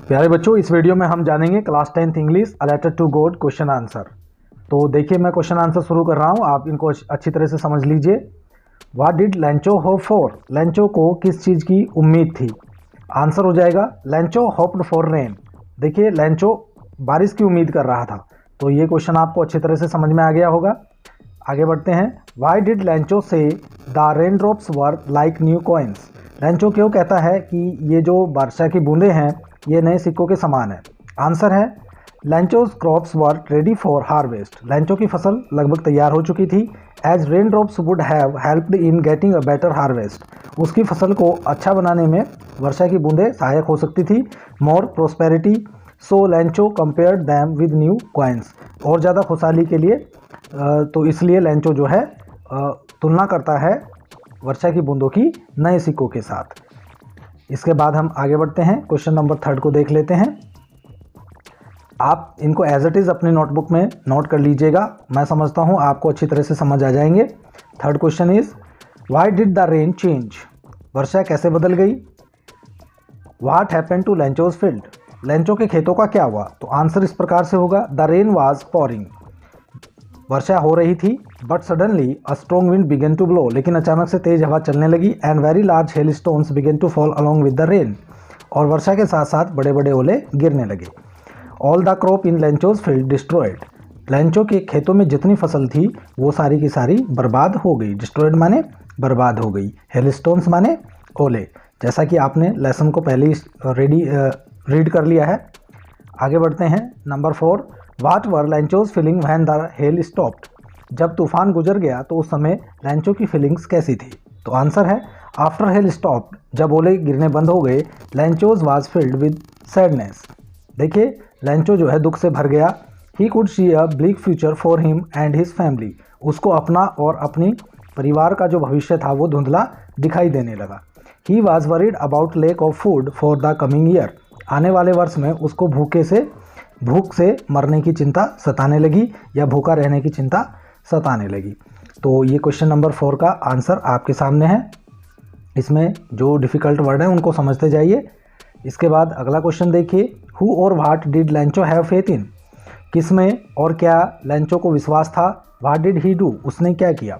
प्यारे बच्चों, इस वीडियो में हम जानेंगे class 10th English a letter to God question answer. तो देखिए, मैं क्वेश्चन आंसर शुरू कर रहा हूँ, आप इनको अच्छी तरह से समझ लीजिए। What did लैंचो hope for? लैंचो को किस चीज़ की उम्मीद थी? आंसर हो जाएगा लैंचो होप्ड फॉर रेन। देखिए, लैंचो बारिश की उम्मीद कर रहा था, तो ये क्वेश्चन आपको अच्छी तरह से समझ में आ गया होगा। आगे बढ़ते हैं। वाई डिड लैंचो से the rain drops were like new coins? लैंचो क्यों कहता है कि ये जो वर्षा की बूंदें हैं ये नए सिक्कों के समान है? आंसर है Lencho's crops were ready for harvest. Lencho की फसल लगभग तैयार हो चुकी थी। As rain drops would have helped in getting a better harvest. उसकी फसल को अच्छा बनाने में वर्षा की बूंदें सहायक हो सकती थी। More prosperity, so Lencho compared them with new coins. और ज़्यादा खुशहाली के लिए तो इसलिए लैंचो जो है तुलना करता है वर्षा की बूंदों की नए सिक्कों के साथ। इसके बाद हम आगे बढ़ते हैं, क्वेश्चन नंबर 3 को देख लेते हैं। आप इनको एज इट इज़ अपनी नोटबुक में नोट कर लीजिएगा, मैं समझता हूँ आपको अच्छी तरह से समझ आ जाएंगे। Third question is why did the rain change? वर्षा कैसे बदल गई? What happened to Lencho's field? Lencho के खेतों का क्या हुआ? तो आंसर इस प्रकार से होगा द रेन वाज पॉरिंग। वर्षा हो रही थी, but suddenly a strong wind began to blow. लेकिन अचानक से तेज हवा चलने लगी। And very large hail stones began to fall along with the rain. और वर्षा के साथ साथ बड़े बड़े ओले गिरने लगे। All the crop in Lencho's field destroyed. Lencho के खेतों में जितनी फसल थी वो सारी की सारी बर्बाद हो गई। डिस्ट्रॉयड माने बर्बाद हो गई, हेल स्टोन्स माने ओले, जैसा कि आपने लेसन को पहले ही रीड कर लिया है। आगे बढ़ते हैं। Number 4, what were Lencho's feeling when the hail stopped? जब तूफान गुजर गया तो उस समय लैंचो की फीलिंग्स कैसी थी? तो आंसर है आफ्टर हेल स्टॉप्ड, जब ओले गिरने बंद हो गए, लैंचोज वाज फिल्ड विद सैडनेस। देखिए, लैंचो जो है दुख से भर गया। He could see a bleak future for him and his family. उसको अपना और अपनी परिवार का जो भविष्य था वो धुंधला दिखाई देने लगा। He was worried about lack of food for the coming year. आने वाले वर्ष में उसको भूख से मरने की चिंता सताने लगी या भूखा रहने की चिंता सताने लगी। तो ये क्वेश्चन नंबर 4 का आंसर आपके सामने है। इसमें जो डिफ़िकल्ट वर्ड है उनको समझते जाइए। इसके बाद अगला क्वेश्चन देखिए। हु और what did Lencho have faith in? किसमें और क्या लैंचो को विश्वास था? What did he do? उसने क्या किया?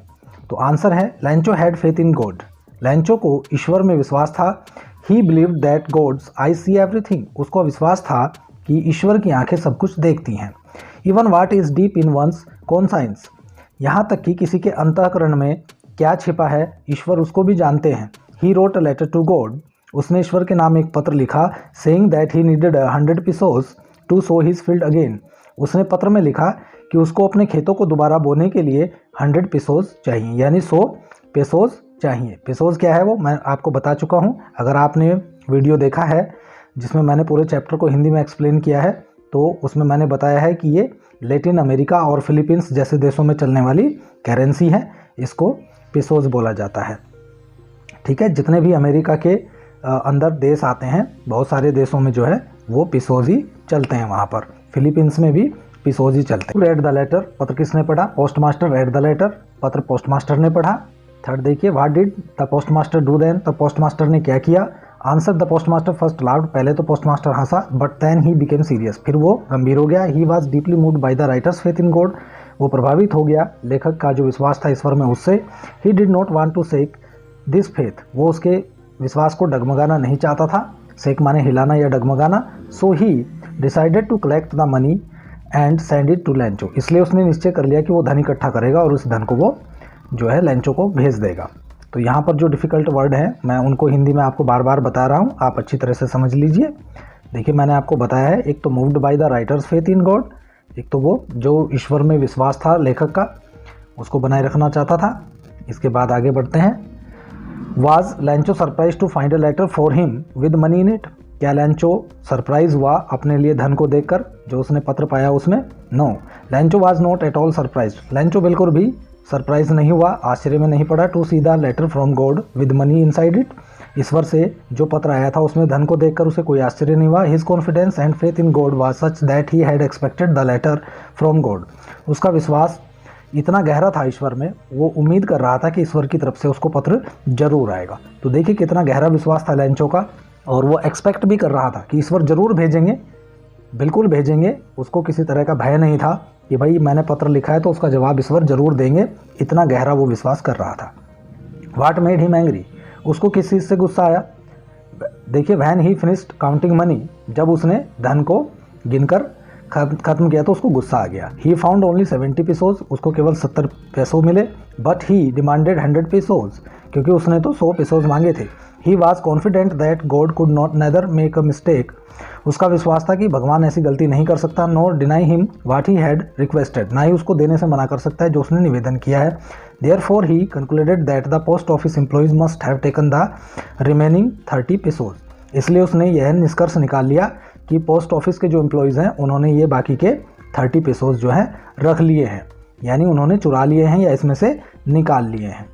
तो आंसर है Lencho had faith in God. Lencho को ईश्वर में विश्वास था। He believed that God's eye see everything. उसको विश्वास था कि ईश्वर की आंखें सब कुछ देखती हैं। Even what is deep in one's conscience. यहाँ तक कि किसी के अंतःकरण में क्या छिपा है ईश्वर उसको भी जानते हैं। He wrote a letter to God. उसने ईश्वर के नाम एक पत्र लिखा। Saying that he needed 100 pesos to sow his field again. उसने पत्र में लिखा कि उसको अपने खेतों को दोबारा बोने के लिए 100 pesos चाहिए, यानी 100 pesos चाहिए। पेसोज क्या है वो मैं आपको बता चुका हूँ। अगर आपने वीडियो देखा है जिसमें मैंने पूरे चैप्टर को हिंदी में एक्सप्लेन किया है तो उसमें मैंने बताया है कि ये लैटिन अमेरिका और फिलीपींस जैसे देशों में चलने वाली करेंसी है। इसको पेसोज बोला जाता है। ठीक है, जितने भी अमेरिका के अंदर देश आते हैं, बहुत सारे देशों में जो है वो पेसोज ही चलते हैं। वहाँ पर फिलीपींस में भी पेसोज ही चलते हैं। रेड द लेटर, पत्र किसने पढ़ा? पोस्टमास्टर रेड द लेटर, पत्र पोस्टमास्टर ने पढ़ा। थर्ड देखिए, what did the postmaster do then? तो पोस्टमास्टर ने क्या किया? Answer the postmaster first laughed. पहले तो पोस्टमास्टर हंसा, but then he became serious. फिर वो गंभीर हो गया। He was deeply moved by the writer's faith in God. वो प्रभावित हो गया लेखक का जो विश्वास था ईश्वर में उससे। He did not want to shake this faith. वो उसके विश्वास को डगमगाना नहीं चाहता था। शेक माने हिलाना या डगमगाना। So he decided to collect the money and send it to Lencho. इसलिए उसने निश्चय कर लिया कि वो धन इकट्ठा करेगा और उस धन को वो जो है लैंचो को भेज देगा। तो यहाँ पर जो डिफ़िकल्ट वर्ड हैं मैं उनको हिंदी में आपको बार बार बता रहा हूँ, आप अच्छी तरह से समझ लीजिए। देखिए, मैंने आपको बताया है, एक तो moved by the writer's faith in God, एक तो वो जो ईश्वर में विश्वास था लेखक का उसको बनाए रखना चाहता था। इसके बाद आगे बढ़ते हैं। Was Lencho surprise to find a letter for him with money in it? क्या लैंचो सरप्राइज हुआ अपने लिए धन को देखकर जो उसने पत्र पाया उसमें? No, Lencho was not at all surprise. Lencho बिल्कुल भी सरप्राइज नहीं हुआ, आश्चर्य में नहीं पड़ा। To see the letter from God with money inside it. ईश्वर से जो पत्र आया था उसमें धन को देखकर उसे कोई आश्चर्य नहीं हुआ। His confidence and faith in God was such that he had expected the letter from God. उसका विश्वास इतना गहरा था ईश्वर में, वो उम्मीद कर रहा था कि ईश्वर की तरफ से उसको पत्र जरूर आएगा। तो देखिए कितना गहरा विश्वास था लैंचो का। और वो एक्सपेक्ट भी कर रहा था कि ईश्वर ज़रूर भेजेंगे, बिल्कुल भेजेंगे। उसको किसी तरह का भय नहीं था कि भाई मैंने पत्र लिखा है तो उसका जवाब ईश्वर ज़रूर देंगे, इतना गहरा वो विश्वास कर रहा था। वाट मेड हिम एंग्री, उसको किस चीज़ से गुस्सा आया? देखिए, when he finished counting money, जब उसने धन को गिनकर खत्म किया तो उसको गुस्सा आ गया। ही फाउंड ओनली 70 पेसोज, उसको केवल 70 पैसों मिले। बट ही डिमांडेड 100 पेसोज, क्योंकि उसने तो 100 पेसोज मांगे थे। He was confident that God could not neither make a mistake, उसका विश्वास था कि भगवान ऐसी गलती नहीं कर सकता। Nor deny him what he had requested, ना ही उसको देने से मना कर सकता है जो उसने निवेदन किया है। Therefore he concluded that the post office employees must have taken the remaining 30 पेसोज, इसलिए उसने यह निष्कर्ष निकाल लिया कि पोस्ट ऑफिस के जो एम्प्लॉइज़ हैं उन्होंने ये बाकी के 30 पेसोज जो हैं रख लिए हैं, यानी उन्होंने चुरा लिए हैं या इसमें से निकाल लिए हैं।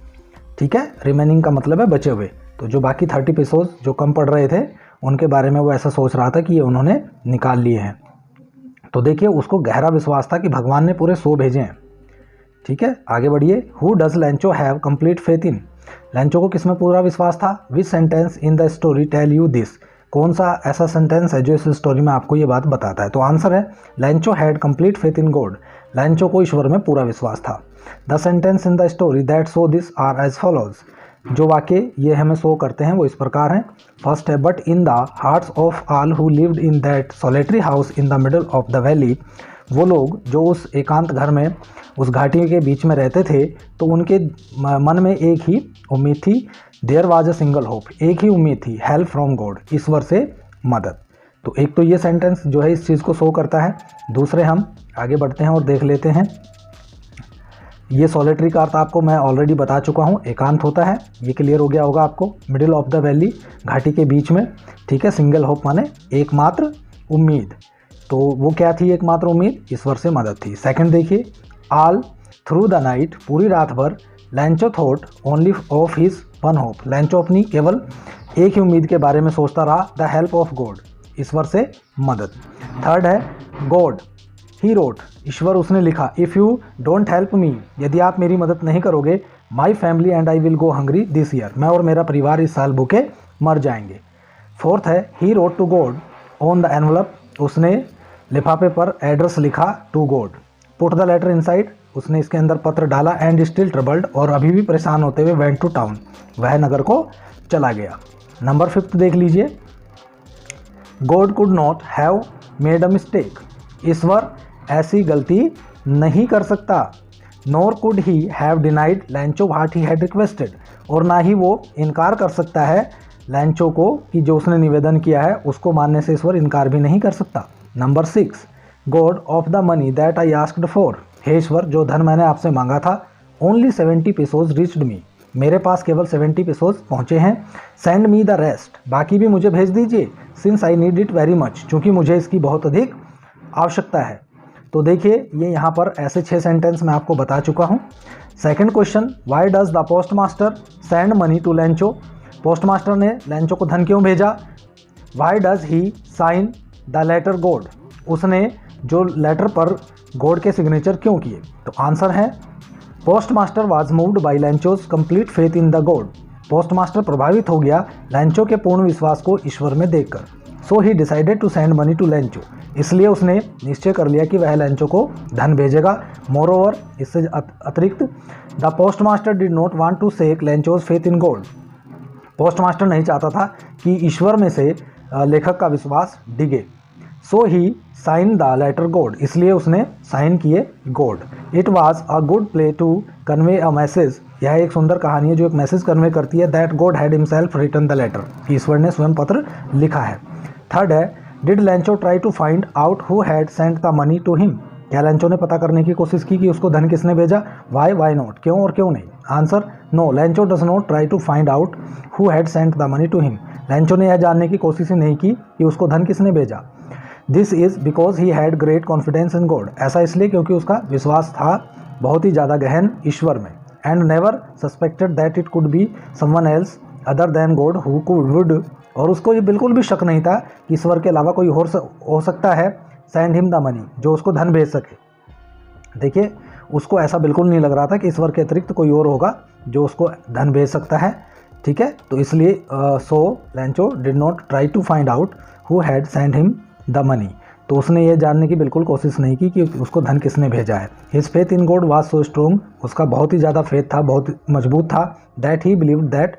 ठीक है, रिमेनिंग का मतलब है बचे हुए। तो जो बाकी 30 पेसोज जो कम पड़ रहे थे उनके बारे में वो ऐसा सोच रहा था कि ये उन्होंने निकाल लिए हैं। तो देखिए, उसको गहरा विश्वास था कि भगवान ने पूरे 100 भेजे हैं। ठीक है, आगे बढ़िए। Who does Lencho have complete faith in, Lencho को किस में पूरा विश्वास था? Which sentence in the story tell you this, कौन सा ऐसा सेंटेंस है जो इस स्टोरी में आपको ये बात बताता है? तो आंसर है Lencho had complete faith in God, Lencho को ईश्वर में पूरा विश्वास था। The sentence in the story that show this are as follows, जो वाक्य ये हमें शो करते हैं वो इस प्रकार हैं। फर्स्ट है, but in the hearts of all who lived in that solitary house in the middle of the valley, वो लोग जो उस एकांत घर में उस घाटी के बीच में रहते थे तो उनके मन में एक ही उम्मीद थी। There was a single hope, एक ही उम्मीद थी, हेल्प फ्रॉम गॉड, ईश्वर से मदद। तो एक तो ये सेंटेंस जो है इस चीज़ को शो करता है। दूसरे हम आगे बढ़ते हैं और देख लेते हैं। ये सॉलिटरी का अर्थ आपको मैं ऑलरेडी बता चुका हूँ, एकांत होता है, ये क्लियर हो गया होगा आपको। मिडिल ऑफ द वैली, घाटी के बीच में। ठीक है, सिंगल होप माने एकमात्र उम्मीद, तो वो क्या थी एकमात्र उम्मीद? ईश्वर से मदद थी। सेकंड देखिए, ऑल थ्रू द नाइट, पूरी रात भर, लैंचो thought only of his one hope, लैंचो अपनी केवल एक ही उम्मीद के बारे में सोचता रहा, द हेल्प ऑफ गॉड, ईश्वर से मदद। थर्ड है, गॉड ही रोट, ईश्वर उसने लिखा, if you don't help me, यदि आप मेरी मदद नहीं करोगे, my family and I will go hungry this year, मैं और मेरा परिवार इस साल भूखे मर जाएंगे। फोर्थ है, he wrote to God on the envelope, उसने लिफाफे पर एड्रेस लिखा to God. Put the letter inside, उसने इसके अंदर पत्र डाला। एंड स्टिल ट्रबल्ड, और अभी भी परेशान होते हुए, वेंट टू टाउन, वह नगर को चला गया। नंबर 5 देख लीजिए, God could not have made a mistake, ईश्वर ऐसी गलती नहीं कर सकता। Nor could he have denied Lencho what he had requested, और ना ही वो इनकार कर सकता है लैंचो को कि जो उसने निवेदन किया है उसको मानने से ईश्वर इनकार भी नहीं कर सकता। Number 6, God of the money that I asked for, हे ईश्वर जो धन मैंने आपसे मांगा था, ओनली 70 पेसोज रीच्ड मी, मेरे पास केवल 70 पेसोज पहुँचे हैं। सेंड मी द रेस्ट, बाकी भी मुझे भेज दीजिए। Since I need it very much, चूँकि मुझे इसकी बहुत अधिक आवश्यकता है। तो देखिए, ये यहाँ पर ऐसे 6 सेंटेंस मैं आपको बता चुका हूँ। Second question, why does the post master send money to Lencho, post master ने लैंचो को धन क्यों भेजा? Why does he sign the letter God, उसने जो लेटर पर गॉड के सिग्नेचर क्यों किए? तो आंसर है, post master was moved by Lencho's complete faith in the God, post master प्रभावित हो गया लैंचो के पूर्ण विश्वास को ईश्वर में देखकर। So he decided to send money to Lencho, इसलिए उसने निश्चय कर लिया कि वह लैंचो को धन भेजेगा। मोरओवर, इससे अतिरिक्त, the post master did not want to shake Lencho's faith in God, post master नहीं चाहता था कि ईश्वर में से लेखक का विश्वास डिगे। So he sign the letter God, इसलिए उसने साइन किए God. It was a good play to convey a message, यह एक सुंदर कहानी है जो एक मैसेज कन्वे करती है, that God had himself written the letter, ईश्वर ने स्वयं पत्र लिखा है। थर्ड है, did Lencho try to find out who had sent the money to him, क्या लैंचो ने पता करने की कोशिश की कि उसको धन किसने भेजा? वाई नॉट, क्यों और क्यों नहीं? Answer, no, Lencho does not try to find out who had sent the money to him, Lencho ने यह जानने की कोशिश ही नहीं की कि उसको धन किसने भेजा। This is because he had great confidence in God, ऐसा इसलिए क्योंकि उसका विश्वास था बहुत ही ज़्यादा गहन ईश्वर में। And never suspected that it could be someone else other than God who would, और उसको ये बिल्कुल भी शक नहीं था कि ईश्वर के अलावा कोई और हो सकता है सेंड हिम द मनी, जो उसको धन भेज सके। देखिए, उसको ऐसा बिल्कुल नहीं लग रहा था कि ईश्वर के अतिरिक्त कोई और होगा जो उसको धन भेज सकता है। ठीक है। तो इसलिए so Lencho did not try to find out who had send him the money. तो उसने ये जानने की बिल्कुल कोशिश नहीं की कि उसको धन किसने भेजा है। His faith in God was so strong, उसका बहुत ही ज़्यादा फेथ था, बहुत मजबूत था। That he believed that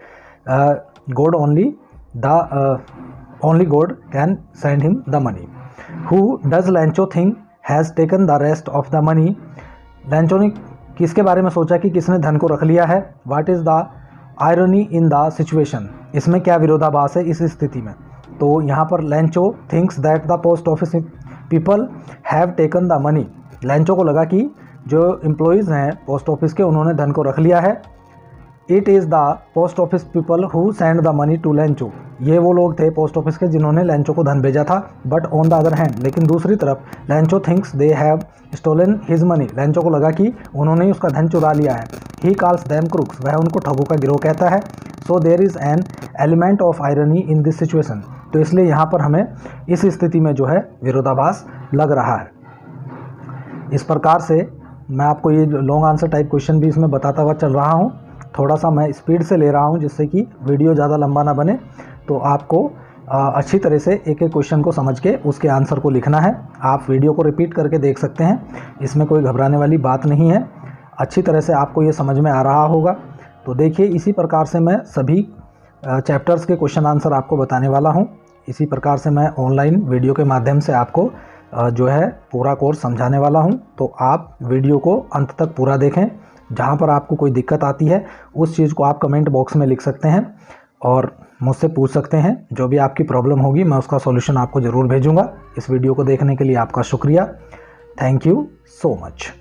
God only God can send him the money. Who does लैंचो think has taken the rest of the money. लैंचो ने किसके बारे में सोचा कि किसने धन को रख लिया है। What is the irony in the situation, इसमें क्या विरोधाभास है इस स्थिति में। तो यहाँ पर लैंचो thinks that the post office people have taken the money. Lencho को लगा कि जो एम्प्लॉयज़ हैं पोस्ट ऑफिस के उन्होंने धन को रख लिया है। It is the post office people who send the money to Lencho, ये वो लोग थे पोस्ट ऑफिस के जिन्होंने लैंचो को धन भेजा था। But on the other hand, लेकिन दूसरी तरफ Lencho thinks they have stolen his money. Lencho को लगा कि उन्होंने ही उसका धन चुरा लिया है। ही कॉल्स देम क्रूक्स, वह उनको ठगों का गिरोह कहता है। So there is an element of irony in this situation. तो इसलिए यहाँ पर हमें इस स्थिति में जो है विरोधाभास लग रहा है। इस प्रकार से मैं आपको ये लॉन्ग आंसर टाइप क्वेश्चन भी इसमें बताता हुआ चल रहा हूँ। थोड़ा सा मैं स्पीड से ले रहा हूँ जिससे कि वीडियो ज़्यादा लंबा ना बने। तो आपको अच्छी तरह से एक एक क्वेश्चन को समझ के उसके आंसर को लिखना है। आप वीडियो को रिपीट करके देख सकते हैं, इसमें कोई घबराने वाली बात नहीं है। अच्छी तरह से आपको ये समझ में आ रहा होगा। तो देखिए, इसी प्रकार से मैं सभी चैप्टर्स के क्वेश्चन आंसर आपको बताने वाला हूँ। इसी प्रकार से मैं ऑनलाइन वीडियो के माध्यम से आपको जो है पूरा कोर्स समझाने वाला हूँ। तो आप वीडियो को अंत तक पूरा देखें। जहाँ पर आपको कोई दिक्कत आती है उस चीज़ को आप कमेंट बॉक्स में लिख सकते हैं और मुझसे पूछ सकते हैं। जो भी आपकी प्रॉब्लम होगी मैं उसका सॉल्यूशन आपको ज़रूर भेजूँगा। इस वीडियो को देखने के लिए आपका शुक्रिया। Thank you so much.